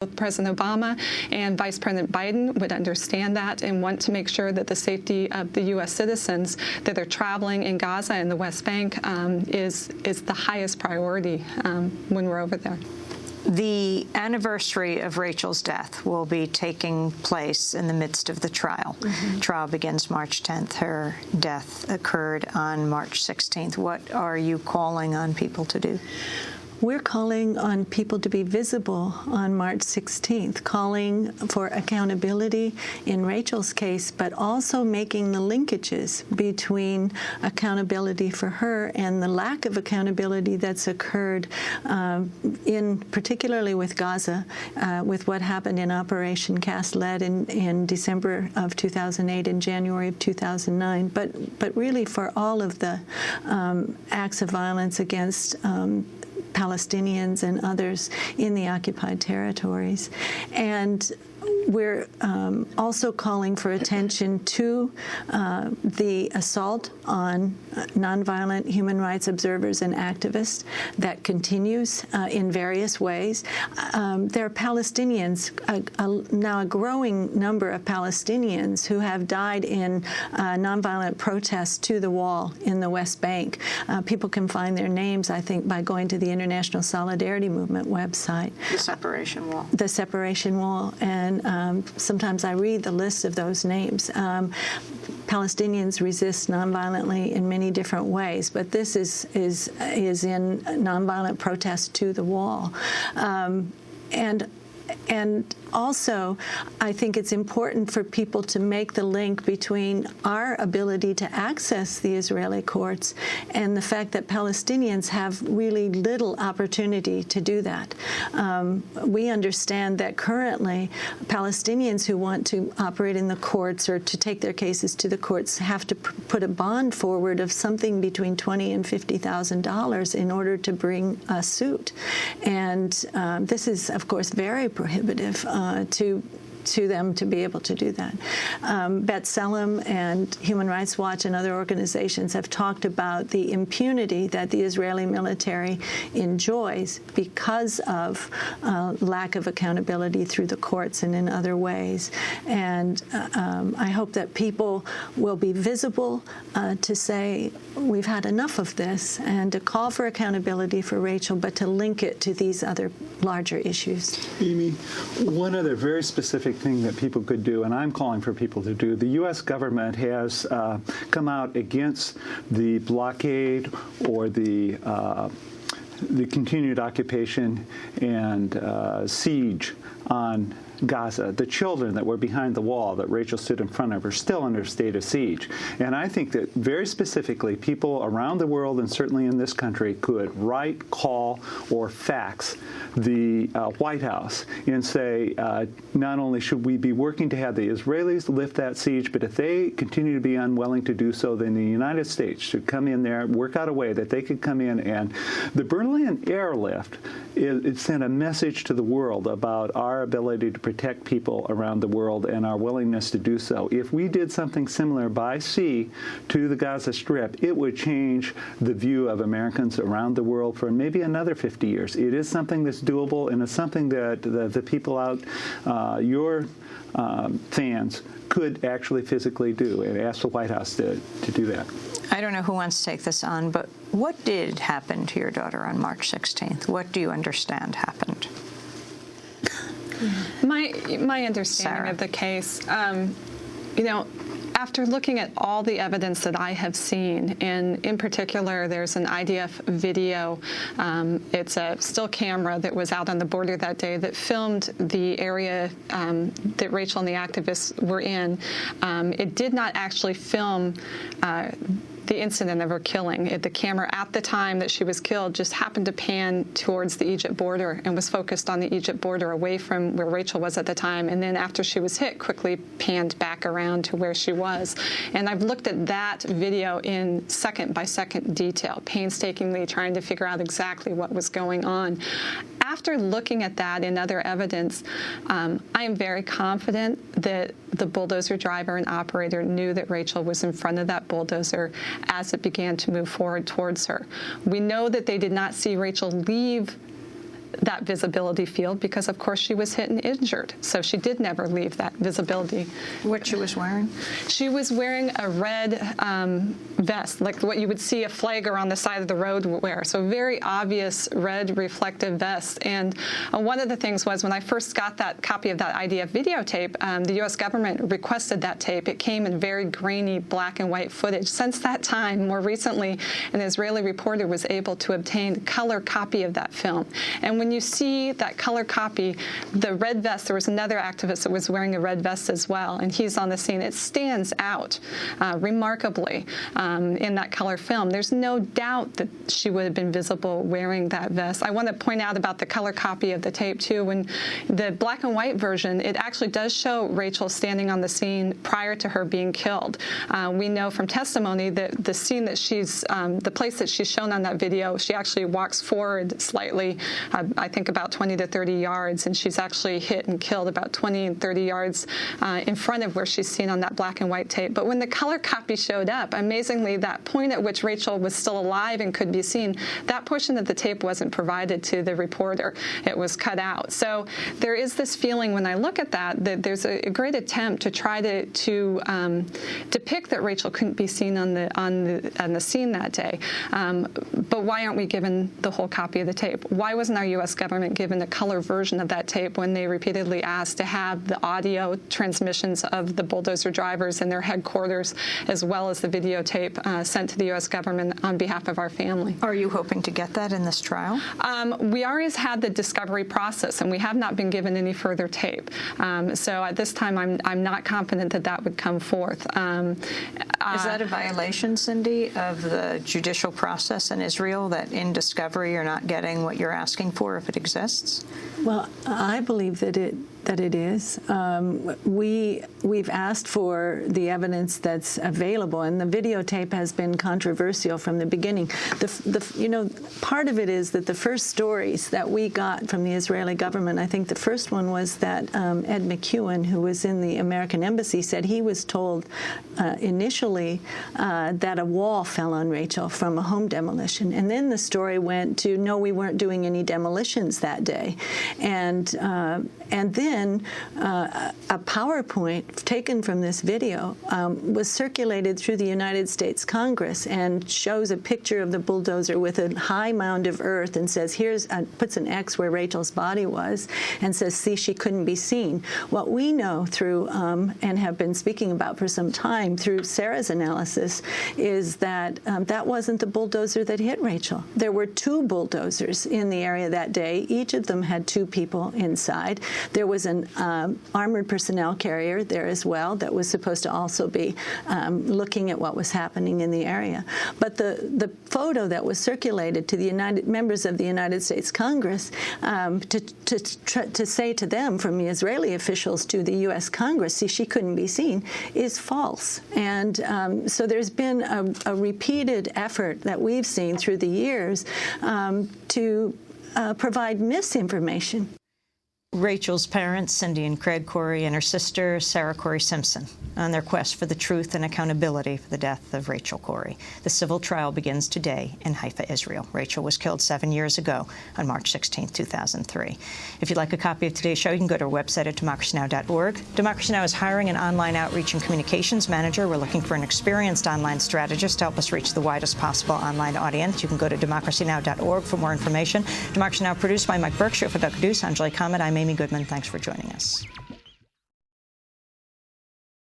Both President Obama and Vice President Biden would understand that and want to make sure that the safety of the U.S. citizens that are traveling in Gaza and the West Bank is the highest priority when we're over there. The anniversary of Rachel's death will be taking place in the midst of the trial. Trial begins March 10th. Her death occurred on March 16th. What are you calling on people to do? We're calling on people to be visible on March 16th, calling for accountability in Rachel's case, but also making the linkages between accountability for her and the lack of accountability that's occurred particularly with Gaza, with what happened in Operation Cast Lead in December of 2008 and January of 2009, but really for all of the acts of violence against Palestinians and others in the occupied territories. And we're also calling for attention to the assault on nonviolent human rights observers and activists that continues in various ways. There are Palestinians, now a growing number of Palestinians who have died in nonviolent protests to the wall in the West Bank. People can find their names, I think, by going to the International Solidarity Movement website. The Separation Wall. The Separation Wall. And sometimes I read the list of those names. Palestinians resist nonviolently in many different ways, but this is in nonviolent protest to the wall. And also, I think it's important for people to make the link between our ability to access the Israeli courts and the fact that Palestinians have really little opportunity to do that. We understand that currently Palestinians who want to operate in the courts or to take their cases to the courts have to put a bond forward of something between $20,000 and $50,000 in order to bring a suit. And this is, of course, very prohibitive to them to be able to do that. B'Tselem and Human Rights Watch and other organizations have talked about the impunity that the Israeli military enjoys because of lack of accountability through the courts and in other ways. And I hope that people will be visible to say, we've had enough of this, and to call for accountability for Rachel, but to link it to these other larger issues. Amy, one other very specific thing that people could do, and I'm calling for people to do, the U.S. government has come out against the blockade or the continued occupation and siege on Gaza. The children that were behind the wall that Rachel stood in front of are still under a state of siege. And I think that very specifically people around the world and certainly in this country could write, call, or fax the White House and say not only should we be working to have the Israelis lift that siege, but if they continue to be unwilling to do so, then the United States should come in there, work out a way that they could come in. And the Berlin airlift, it sent a message to the world about our ability to protect people around the world and our willingness to do so. If we did something similar by sea to the Gaza Strip, it would change the view of Americans around the world for maybe another 50 years. It is something that's doable, and it's something that the people out, your fans, could actually physically do, and ask the White House to do that. I don't know who wants to take this on, but what did happen to your daughter on March 16th? What do you understand happened? My understanding of the case, you know, after looking at all the evidence that I have seen, and in particular, there's an IDF video. It's a still camera that was out on the border that day that filmed the area that Rachel and the activists were in. It did not actually film the incident of her killing. The camera at the time that she was killed just happened to pan towards the Egypt border and was focused on the Egypt border away from where Rachel was at the time. And then after she was hit, quickly panned back around to where she was. And I've looked at that video in second-by-second detail, painstakingly trying to figure out exactly what was going on. After looking at that and other evidence, I am very confident that the bulldozer driver and operator knew that Rachel was in front of that bulldozer as it began to move forward towards her. We know that they did not see Rachel leave that visibility field because, of course, she was hit and injured. So she did never leave that visibility. What she was wearing? She was wearing a red vest, like what you would see a flagger on the side of the road wear. So very obvious red reflective vest. And one of the things was when I first got that copy of that IDF videotape, the U.S. government requested that tape. It came in very grainy black and white footage. Since that time, more recently, an Israeli reporter was able to obtain a color copy of that film. And when you see that color copy, the red vest, there was another activist that was wearing a red vest as well, and he's on the scene. It stands out remarkably in that color film. There's no doubt that she would have been visible wearing that vest. I want to point out about the color copy of the tape, too. When the black and white version, it actually does show Rachel standing on the scene prior to her being killed. We know from testimony that the scene that she's, the place that she's shown on that video, she actually walks forward slightly, I think about 20 to 30 yards, and she's actually hit and killed about 20 and 30 yards in front of where she's seen on that black and white tape. But when the color copy showed up, amazingly, that point at which Rachel was still alive and could be seen, that portion of the tape wasn't provided to the reporter. It was cut out. So there is this feeling when I look at that, that there's a great attempt to try to depict that Rachel couldn't be seen on the scene that day. But why aren't we given the whole copy of the tape? Why wasn't our U.S. government given a color version of that tape when they repeatedly asked to have the audio transmissions of the bulldozer drivers and their headquarters, as well as the videotape sent to the U.S. government on behalf of our family? Are you hoping to get that in this trial? We always had the discovery process, and we have not been given any further tape. So at this time, I'm not confident that that would come forth. Is that a violation, Cindy, of the judicial process in Israel, that in discovery you're not getting what you're asking for if it exists? Well, I believe that it is. We've asked for the evidence that's available, and the videotape has been controversial from the beginning. Part of it is that the first stories that we got from the Israeli government, I think the first one was that Ed McEwen, who was in the American embassy, said he was told initially that a wall fell on Rachel from a home demolition. And then the story went to, no, we weren't doing any demolitions that day. And then a PowerPoint taken from this video was circulated through the United States Congress and shows a picture of the bulldozer with a high mound of earth and says, puts an X where Rachel's body was, and says, see, she couldn't be seen. What we know through, and have been speaking about for some time through Sarah's analysis, is that that wasn't the bulldozer that hit Rachel. There were two bulldozers in the area that day. Each of them had two people inside. There was an armored personnel carrier there as well that was supposed to also be looking at what was happening in the area. But the photo that was circulated to the members of the United States Congress to say to them from the Israeli officials to the U.S. Congress, see, she couldn't be seen, is false. And so there's been a repeated effort that we've seen through the years to provide misinformation. Rachel's parents, Cindy and Craig Corrie, and her sister, Sarah Corrie Simpson, on their quest for the truth and accountability for the death of Rachel Corrie. The civil trial begins today in Haifa, Israel. Rachel was killed 7 years ago on March 16, 2003. If you'd like a copy of today's show, you can go to our website at democracynow.org. Democracy Now! Is hiring an online outreach and communications manager. We're looking for an experienced online strategist to help us reach the widest possible online audience. You can go to democracynow.org for more information. Democracy Now! Produced by Mike Berkshire, for Doug Deuce, Angelique Hammett. I'm Amy Goodman. Thanks for joining us.